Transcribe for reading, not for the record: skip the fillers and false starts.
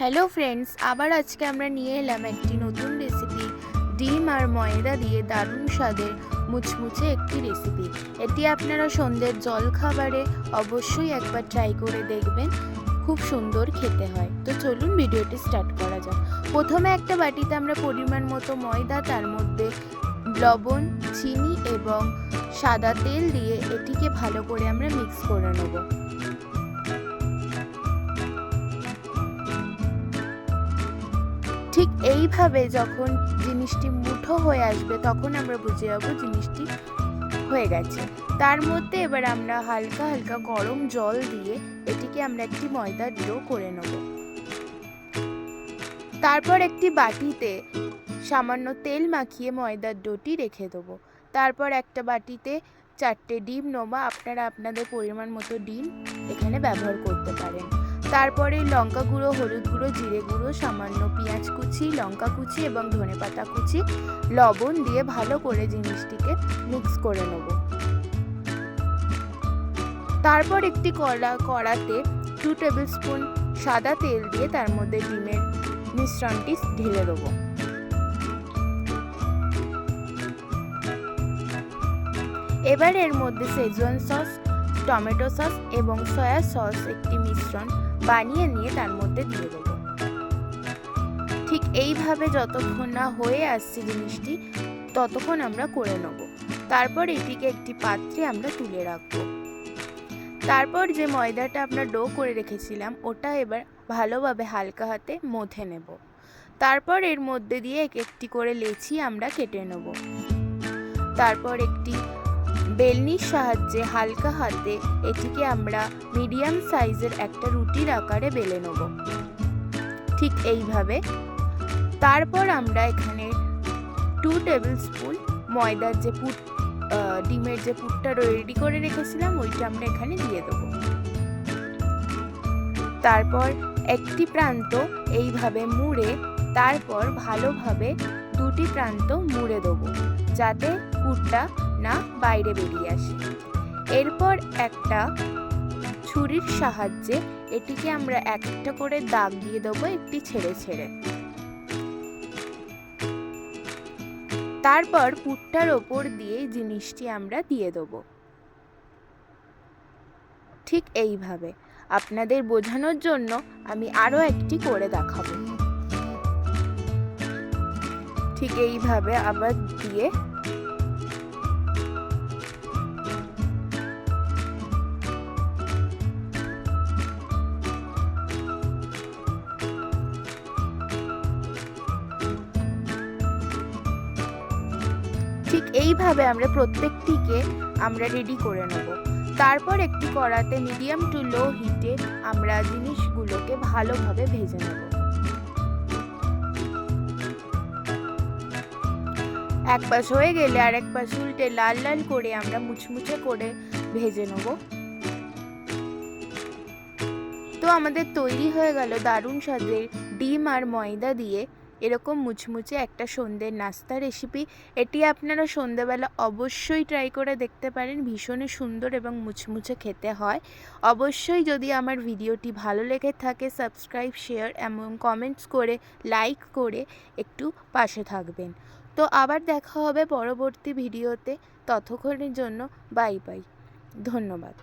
Hello friends, আবার আজকে আমরা নিয়ে এলাম একটি নতুন রেসিপি। ডিম আর ময়দা দিয়ে দারুণ স্বাদের মুচমুচে একটি রেসিপি। এটি আপনারা সন্ধ্যের জলখাবারে অবশ্যই একবার ট্রাই করে দেখবেন, খুব সুন্দর খেতে হয়। তো চলুন ভিডিওটি স্টার্ট করা যাক। প্রথমে একটা বাটিতে আমরা পরিমাণ মতো ময়দা, তার মধ্যে লবণ, চিনি এবং সাদা তেল দিয়ে এটিকে ভালো করে আমরা মিক্স করে নেব। ঠিক এইভাবে যখন জিনিসটি মুঠো হয়ে আসবে তখন আমরা বুঝে যাবো জিনিসটি হয়ে গেছে। তার মধ্যে এবার আমরা হালকা হালকা গরম জল দিয়ে এটিকে আমরা একটি ময়দার ডো করে নেব। তারপর একটি বাটিতে সামান্য তেল মাখিয়ে ময়দার ডোটি রেখে দেবো। তারপর একটা বাটিতে 4টে ডিম নেবো, আপনারা আপনাদের পরিমাণ মতো ডিম এখানে ব্যবহার করতে পারেন। তারপরে লঙ্কা গুঁড়ো, হলুদ গুঁড়ো, জিরে গুঁড়ো, সামান্য পেঁয়াজ কুচি, লঙ্কা কুচি এবং ধনেপাতা কুচি, লবণ দিয়ে ভালো করে জিনিসটিকে মিক্স করে নেব। তারপর একটি কড়াতে 2 টেবিল স্পুন সাদা তেল দিয়ে তার মধ্যে ডিমের মিশ্রণটি ঢেলে দেবো। এবার এর মধ্যে শেজওয়ান সস, টমেটো সস এবং সয়া সস একটি মিশ্রণ বানিয়ে নিয়ে তার মধ্যে দিয়ে দেবো। ঠিক এইভাবে যতক্ষণ না হয়ে আসছে জিনিসটি ততক্ষণ আমরা করে নেব। তারপর এটিকে একটি পাত্রে আমরা তুলে রাখবো। তারপর যে ময়দাটা আমরা ডো করে রেখেছিলাম ওটা এবার ভালোভাবে হালকা হাতে মথে নেব। তারপর এর মধ্যে দিয়ে একটি করে লেচি আমরা কেটে নেব। তারপর একটি বেলনির সাহায্যে হালকা হাতে এটিকে আমরা মিডিয়াম সাইজের একটা রুটির আকারে বেলে নেব, ঠিক এইভাবে। তারপর আমরা এখানে 2 টেবিল স্পুন ময়দার যে ডিমের যে পুরটা রেডি করে রেখেছিলাম ওইটা আমরা এখানে দিয়ে দেবো। তারপর একটি প্রান্ত এইভাবে মুড়ে তারপর ভালোভাবে দুটি প্রান্ত মুড়ে দেবো যাতে পুরটা না বাইরে বেরিয়ে আসে। এরপর একটা ছুরির সাহায্যে এটিকে আমরা একটা করে দাগ দিয়ে দেবো একটি ছেড়ে ছেড়ে। তারপর পুরটার ওপর দিয়ে জিনিসটি আমরা দিয়ে দেবো, ঠিক এইভাবে। আপনাদের বোঝানোর জন্য আমি আরও একটি করে দেখাবো। ঠিক এইভাবে আবার দিয়ে ঠিক এইভাবে আমরা প্রত্যেকটিকে আমরা রেডি করে নেব। তারপর একটি কড়াতে মিডিয়াম টু লো হিটে আমরা জিনিসগুলোকে ভালোভাবে ভেজে নেব। এক পাশ হয়ে গেলে আর এক পাশ উল্টে লাল লাল করে আমরা মুচমুচে করে ভেজে নেব। তো আমাদের তৈরি হয়ে গেল দারুণ স্বাদের ডিম আর ময়দা দিয়ে এরকম মুচমুচে একটা সন্ধ্যের নাস্তা রেসিপি। এটি আপনারা সন্ধ্যেবেলা অবশ্যই ট্রাই করে দেখতে পারেন, ভীষণই সুন্দর এবং মুচমুচে খেতে হয়। অবশ্যই যদি আমার ভিডিওটি ভালো লেগে থাকে সাবস্ক্রাইব, শেয়ার এবং কমেন্টস করে লাইক করে একটু পাশে থাকবেন। তো আবার দেখা হবে পরবর্তী ভিডিওতে, ততক্ষণের জন্য বাই বাই, ধন্যবাদ।